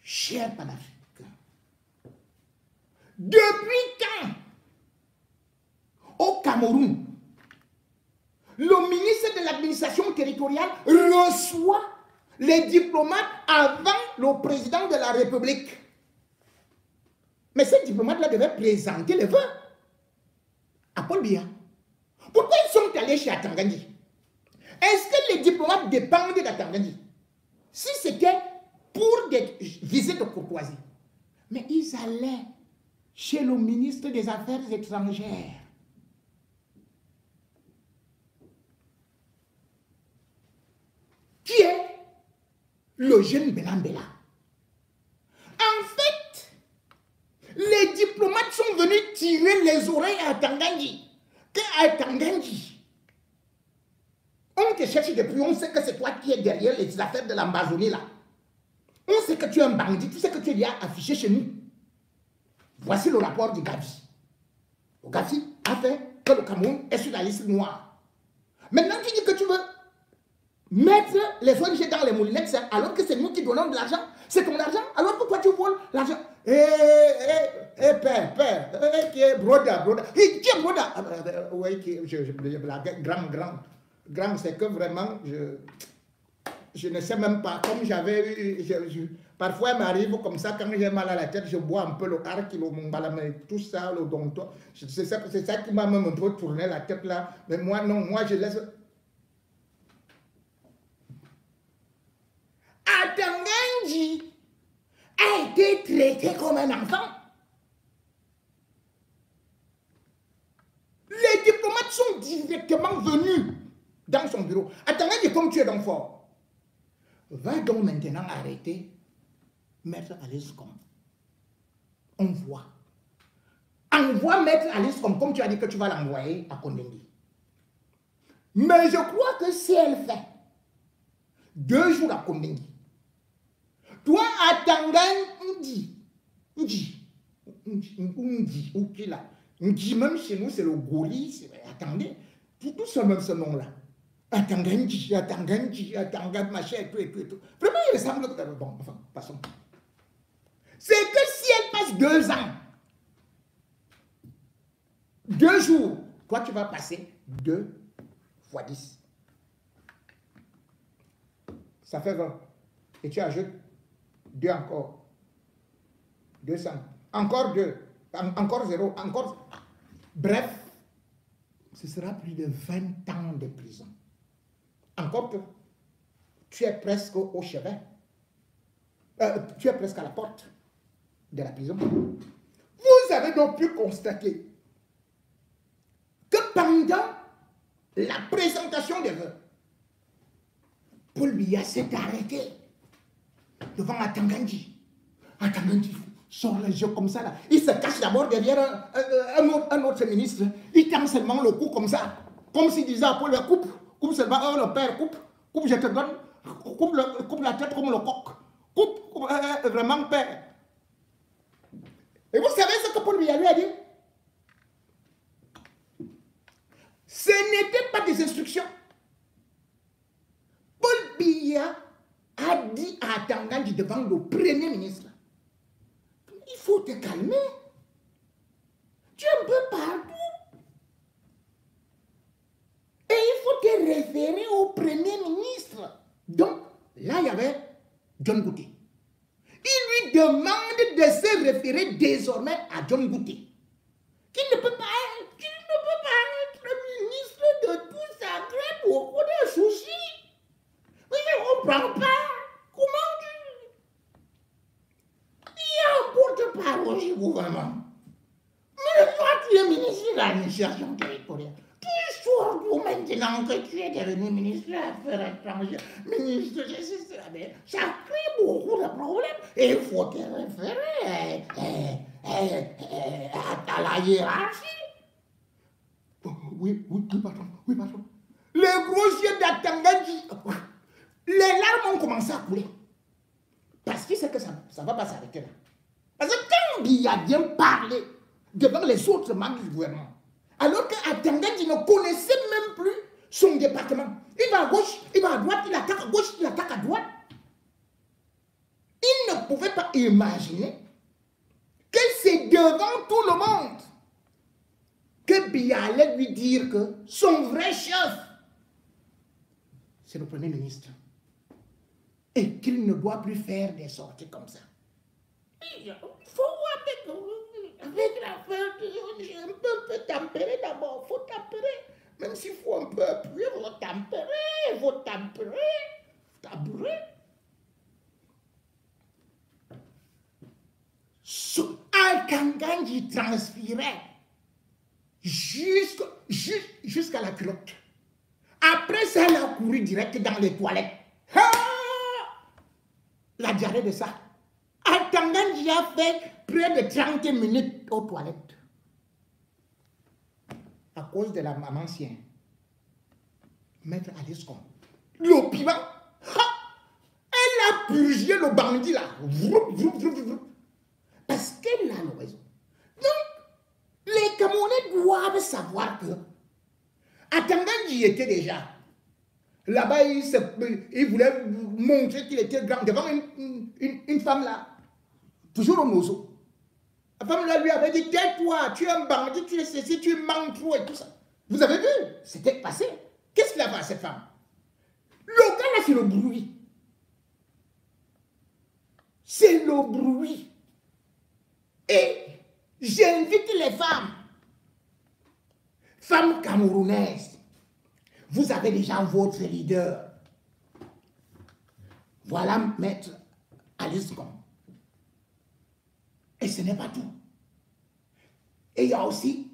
chers panafricains, depuis quand au Cameroun, le ministre de l'administration territoriale reçoit les diplomates avant le président de la République? Mais ces diplomates-là devaient présenter les vœux à Paul Biya. Pourquoi ils sont allés chez Atangandji? Est-ce que les diplomates dépendent d'Atangandji? Si c'était pour des visites de courtoisie. Mais ils allaient chez le ministre des Affaires étrangères. Qui est le jeune Belambela. En fait, les diplomates sont venus tirer les oreilles à Atangandji. Que Atangandji, on te cherche depuis, on sait que c'est toi qui es derrière les affaires de l'Ambazonie là. On sait que tu es un bandit, tu sais que tu es déjà affiché chez nous. Voici le rapport du Gavi. Le Gavi a fait que le Cameroun est sur la liste noire. Maintenant, tu dis que tu veux mettre les ONG dans les moulinettes, alors que c'est nous qui donnons de l'argent. C'est ton argent, alors pourquoi tu voles l'argent? Père, qui est broda. Qui est broda? Oui, grand, c'est que vraiment, je ne sais même pas, comme j'avais eu, parfois il m'arrive comme ça, quand j'ai mal à la tête, je bois un peu le arquilo, tout ça, le donto. C'est ça qui m'a même un peu tourné la tête là. Mais moi, non, moi je laisse. Atanganji a été traité comme un enfant. Les diplomates sont directement venus dans son bureau. Atanganji, comme tu es donc fort, va donc maintenant arrêter Maître Alice Com. Envoie Maître Alice comme tu as dit que tu vas l'envoyer à Kondengi. Mais je crois que si elle fait 2 jours à Kondengi, toi à Tanganji, ou qui là, même chez nous c'est le Goli, attendez, tout ce même ce nom-là. Atanganji, machin, et tout. Vraiment, il ressemble. Bon, enfin, passons. C'est que si elle passe 2 ans, 2 jours, toi tu vas passer 2 fois 10. Ça fait 20. Et tu ajoutes 2 encore. 200. Encore 2. Encore 0. Encore. Bref, ce sera plus de 20 ans de prison. Encore que tu es presque au chevet. Tu es presque à la porte de la prison. Vous avez donc pu constater que pendant la présentation des vœux, Paul Biya s'est arrêté devant Atanganji. Atanganji sort les yeux comme ça là. Il se cache d'abord derrière un autre ministre. Il tend seulement le cou comme ça. Comme s'il disait à Paul, coupe seulement le père, coupe, je te donne, coupe la tête comme le coq. Coupe vraiment père. Et vous savez ce que Paul Biya lui a dit? Ce n'était pas des instructions. Paul Biya a dit à Atanganji devant le premier ministre, il faut te calmer. Tu es un peu partout. Et il faut te référer au premier ministre. Donc, là, il y avait John Gouté. Il lui demande de se référer désormais à John Gouté, qui ne peut pas être ministre de tout ça, crée beaucoup de soucis. Mais je ne comprends pas. Comment tu... Il y a un porte-parole du gouvernement. Mais toi, tu es ministre de l'administration territoriale. Toujours maintenant que tu es devenu ministre des Affaires étrangères, ministre de ceci, ça crée beaucoup de problèmes. Et il faut te référer à la hiérarchie. Oui, patron. Les gros yeux d'Atanganji, les larmes ont commencé à couler. Parce qu'il sait que ça ne va pas s'arrêter là. Parce que quand Biya vient parler devant les autres membres du gouvernement, alors qu'Atanganji ne connaissait même plus son département. Il va à gauche, il va à droite, il attaque à gauche, il attaque à droite. Il ne pouvait pas imaginer que c'est devant tout le monde que Biya allait lui dire que son vrai chef, c'est le Premier ministre. Et qu'il ne doit plus faire des sorties comme ça. Il faut avec l'affaire, un peu tempérer d'abord, il faut tempérer. Même s'il faut un peu appuyer, il faut tempérer, Atanganji transpirait jusqu'à la culotte. Après ça, elle a couru direct dans les toilettes. La diarrhée de ça. Atanganji a fait près de 30 minutes aux toilettes. À cause de la maman sienne. Maître Alice Com. Le piment. Elle a purgé le bandit là. Parce qu'elle a le raison. Donc, les Camerounais doivent savoir que Atanganji était déjà. Là-bas, il voulait montrer qu'il était grand devant une femme là. Toujours au mozo. La femme là lui avait dit, tais-toi, tu es un bandit, tu es ceci, tu manques trop et tout ça. Vous avez vu? C'était passé. Qu'est-ce qu'il a fait à cette femme? Le gars là, c'est le bruit. le bruit. Et j'invite les femmes camerounaises. Vous avez déjà votre leader. Voilà Maître Alice Kom. Et ce n'est pas tout. Et il y a aussi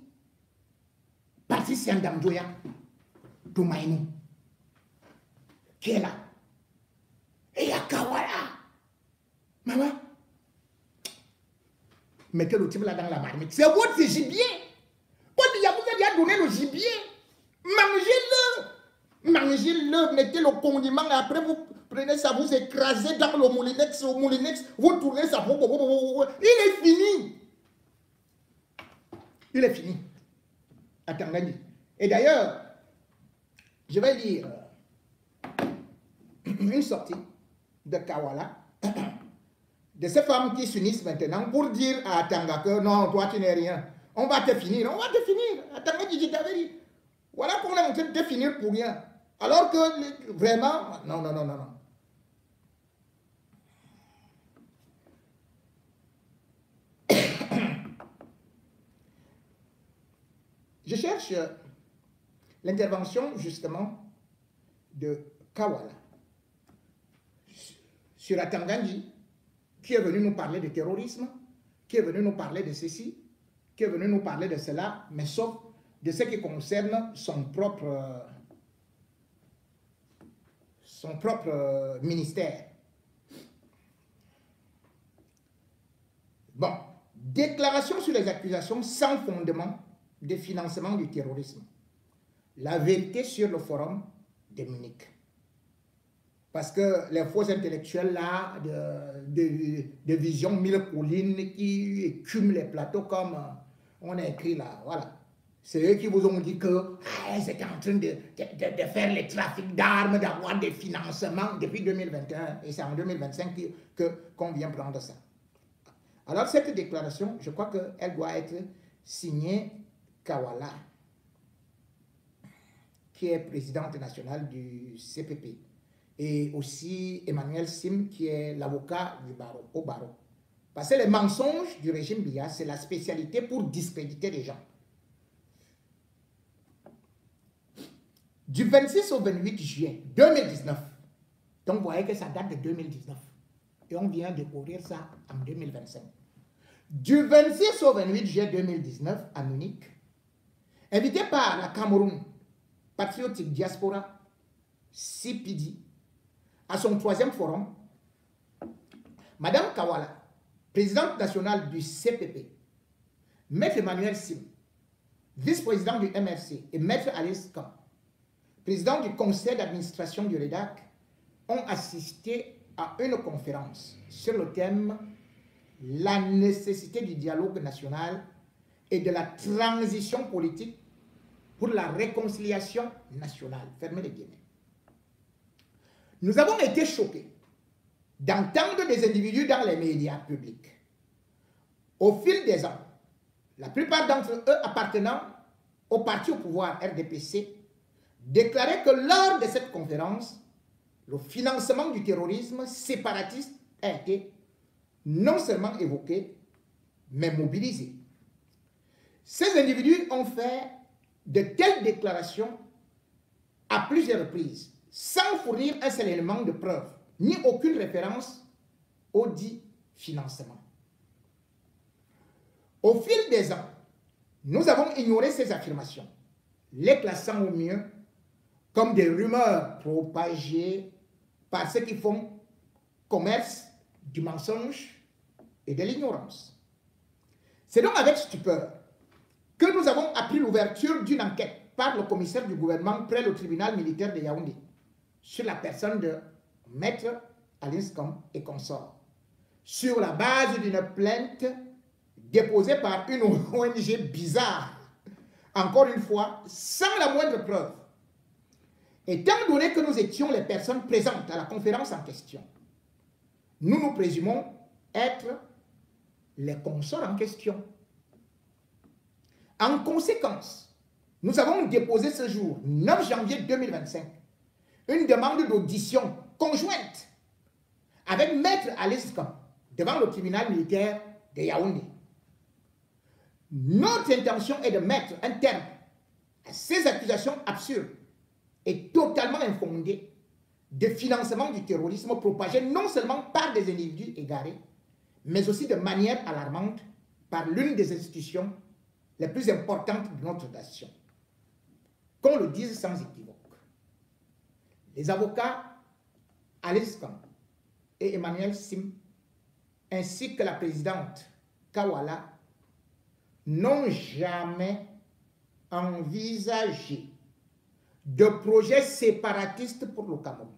Patricia Ndamdoya Toumaïnou qui est là. Et il y a Kawala. Maman, mettez le type là dans la marmite. C'est votre gibier. Quand il y a vous avez donné le gibier, mangez-le. Mangez-le, mettez le condiment et après vous prenez ça, vous écrasez dans le moulinex, vous tournez ça. Il est fini. Il est fini. À Tanganyika. Et d'ailleurs, je vais lire une sortie de Kawala, de ces femmes qui s'unissent maintenant pour dire à Tanga que non, toi tu n'es rien. On va te finir, on va te finir. À Tanga, je t'avais dit. Voilà qu'on est en train de te finir pour rien. Alors que vraiment, non. Je cherche l'intervention justement de Kawala sur Atanganji, qui est venu nous parler de terrorisme, qui est venu nous parler de ceci, qui est venu nous parler de cela, mais sauf de ce qui concerne son propre ministère. Bon, déclaration sur les accusations sans fondement de financement du terrorisme. La vérité sur le forum de Munich. Parce que les faux intellectuels là, de vision mille collines qui écument les plateaux comme on a écrit là, voilà. C'est eux qui vous ont dit que c'était en train de faire les trafics d'armes, d'avoir des financements depuis 2021 et c'est en 2025 qu'on vient prendre ça. Alors cette déclaration, je crois qu'elle doit être signée Kawala, qui est présidente nationale du CPP, et aussi Emmanuel Sim, qui est l'avocat au barreau. Parce que les mensonges du régime Biya, c'est la spécialité pour discréditer les gens. Du 26 au 28 juillet 2019, donc vous voyez que ça date de 2019, et on vient découvrir ça en 2025. Du 26 au 28 juillet 2019 à Munich, invité par la Cameroun Patriotic Diaspora, CPD, à son 3e forum, Madame Kawala, présidente nationale du CPP, Maître Emmanuel Sim, vice-président du MRC, et Maître Alice Kom, président du conseil d'administration du REDAC, ont assisté à une conférence sur le thème « La nécessité du dialogue national et de la transition politique pour la réconciliation nationale ». Fermez les guillemets. Nous avons été choqués d'entendre des individus dans les médias publics. Au fil des ans, la plupart d'entre eux appartenant au parti au pouvoir RDPC déclarer que lors de cette conférence, le financement du terrorisme séparatiste a été non seulement évoqué, mais mobilisé. Ces individus ont fait de telles déclarations à plusieurs reprises, sans fournir un seul élément de preuve, ni aucune référence au dit financement. Au fil des ans, nous avons ignoré ces affirmations, les classant au mieux comme des rumeurs propagées par ceux qui font commerce du mensonge et de l'ignorance. C'est donc avec stupeur que nous avons appris l'ouverture d'une enquête par le commissaire du gouvernement près le tribunal militaire de Yaoundé sur la personne de Maître Alice Kom et consorts, sur la base d'une plainte déposée par une ONG bizarre, encore une fois, sans la moindre preuve. Étant donné que nous étions les personnes présentes à la conférence en question, nous présumons être les consorts en question. En conséquence, nous avons déposé ce jour, 9 janvier 2025, une demande d'audition conjointe avec Maître Alice Kom devant le tribunal militaire de Yaoundé. Notre intention est de mettre un terme à ces accusations absurdes et totalement infondées de financement du terrorisme propagé non seulement par des individus égarés, mais aussi de manière alarmante par l'une des institutions les plus importantes de notre nation. Qu'on le dise sans équivoque. Les avocats Alice Kam et Emmanuel Sim, ainsi que la présidente Kawala, n'ont jamais envisagé de projet séparatiste pour le Cameroun.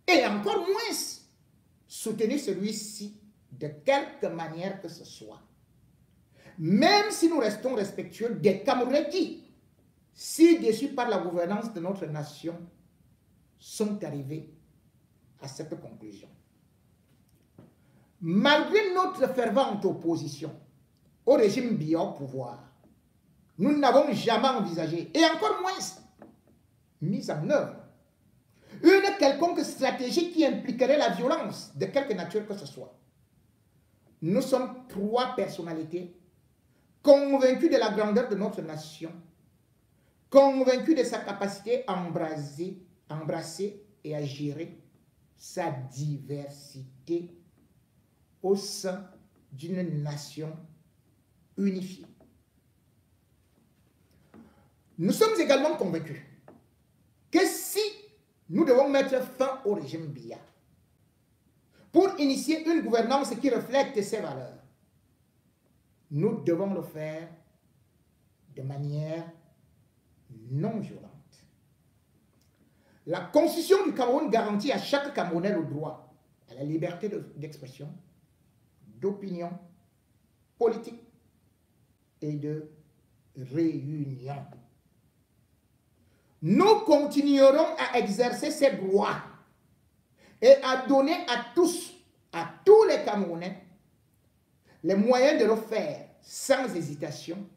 Et encore moins soutenir celui-ci de quelque manière que ce soit. Même si nous restons respectueux des Camerounais qui, si déçus par la gouvernance de notre nation, sont arrivés à cette conclusion. Malgré notre fervente opposition au régime Biya au pouvoir, nous n'avons jamais envisagé, et encore moins mis en œuvre, une quelconque stratégie qui impliquerait la violence de quelque nature que ce soit. Nous sommes trois personnalités convaincus de la grandeur de notre nation, convaincus de sa capacité à embrasser et à gérer sa diversité au sein d'une nation unifiée. Nous sommes également convaincus que si nous devons mettre fin au régime Biya pour initier une gouvernance qui reflète ses valeurs, nous devons le faire de manière non violente. La Constitution du Cameroun garantit à chaque Camerounais le droit à la liberté d'expression, d'opinion politique et de réunion. Nous continuerons à exercer ces droits et à donner à tous les Camerounais, les moyens de le faire sans hésitation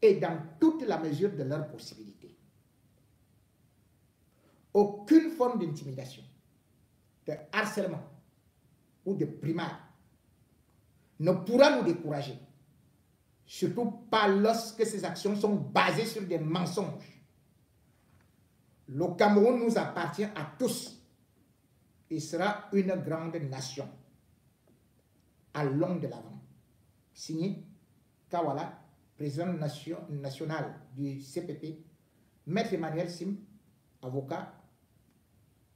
et dans toute la mesure de leurs possibilités. Aucune forme d'intimidation, de harcèlement ou de brimade ne pourra nous décourager, surtout pas lorsque ces actions sont basées sur des mensonges. Le Cameroun nous appartient à tous et sera une grande nation. Allons de l'avant. Signé Kawala, président national du CPP, Maître Emmanuel Sim, avocat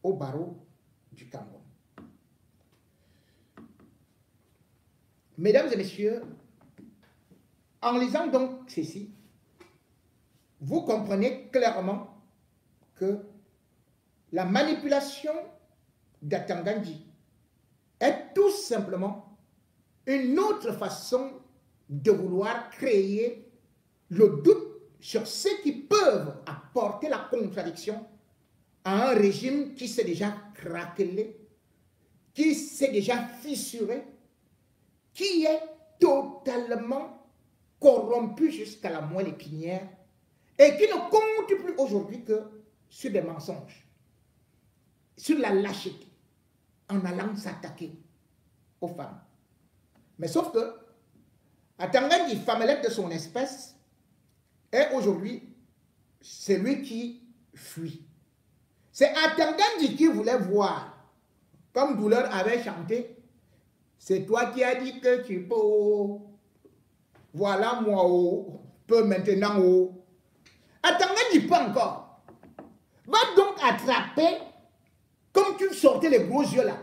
au barreau du Cameroun. Mesdames et messieurs, en lisant donc ceci, vous comprenez clairement que la manipulation d'Atangandji est tout simplement une autre façon de vouloir créer le doute sur ceux qui peuvent apporter la contradiction à un régime qui s'est déjà craquelé, qui s'est déjà fissuré, qui est totalement corrompu jusqu'à la moelle épinière et qui ne compte plus aujourd'hui que sur des mensonges, sur la lâcheté, en allant s'attaquer aux femmes. Mais sauf que Atangandji, femmelette de son espèce, est aujourd'hui celui qui fuit. C'est Atangandji qui voulait voir, comme Douleur avait chanté, c'est toi qui as dit que tu peux, voilà moi, peux maintenant. Atangandji pas encore. Va donc attraper, comme tu sortais les gros yeux là,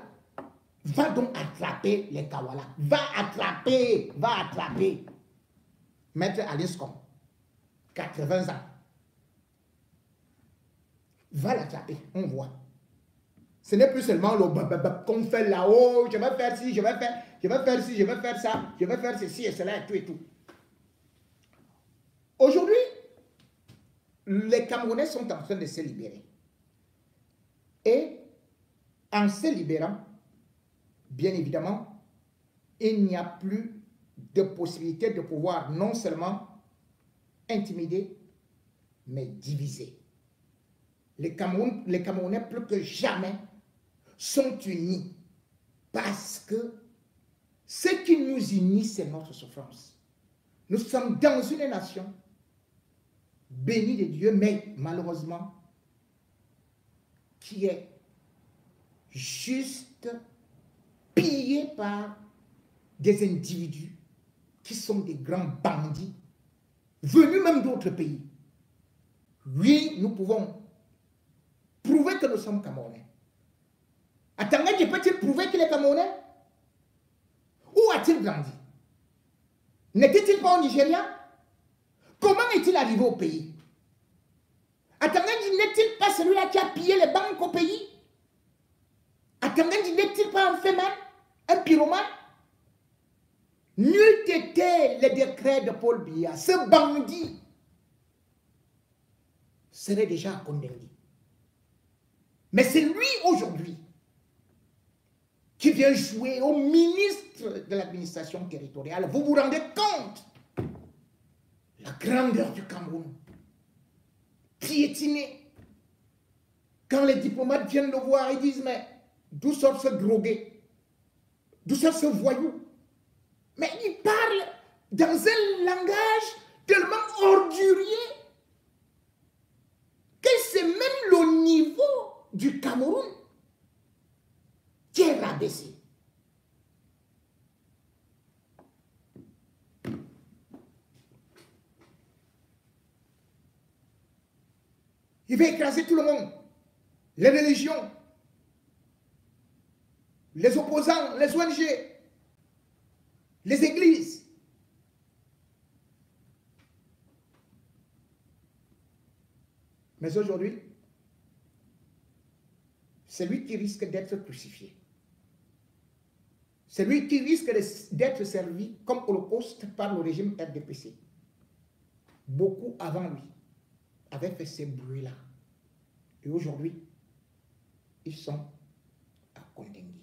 va donc attraper les Kawala. Va attraper. Maître Alice Kam, 80 ans. Va l'attraper, on voit. Ce n'est plus seulement le qu'on fait là-haut, je vais faire ci, je vais faire ci, je vais faire ça, je vais faire ceci et cela et tout et tout. Aujourd'hui, les Camerounais sont en train de se libérer. Et en se libérant, bien évidemment, il n'y a plus de possibilité de pouvoir non seulement intimider, mais diviser. Les Camerounais, plus que jamais, sont unis parce que Ce qui nous unit, c'est notre souffrance. Nous sommes dans une nation bénie de Dieu, mais malheureusement, qui est juste pillée par des individus qui sont des grands bandits, venus même d'autres pays. Oui, nous pouvons prouver que nous sommes Camerounais. Atangandji peut-il prouver qu'il est Camerounais? Où a-t-il grandi? N'était-il pas au Nigeria? Comment est-il arrivé au pays? Atangandji n'est-il pas celui-là qui a pillé les banques au pays? Atangandji n'est-il pas un féminin, un pyromane? N'eût été les décrets de Paul Biya, ce bandit serait déjà condamné. Mais c'est lui aujourd'hui qui vient jouer au ministre de l'administration territoriale. Vous vous rendez compte? La grandeur du Cameroun, piétinée. Quand les diplomates viennent le voir, ils disent, mais d'où sort ce drogué? D'où sort ce voyou? Mais il parle dans un langage tellement ordurier que c'est même le niveau du Cameroun qui est rabaissé. Il va écraser tout le monde. Les religions, les opposants, les ONG, les églises. Mais aujourd'hui, c'est lui qui risque d'être crucifié. C'est lui qui risque d'être servi comme holocauste par le régime RDPC. Beaucoup avant lui avaient fait ces bruits-là. Et aujourd'hui, ils sont à condamner.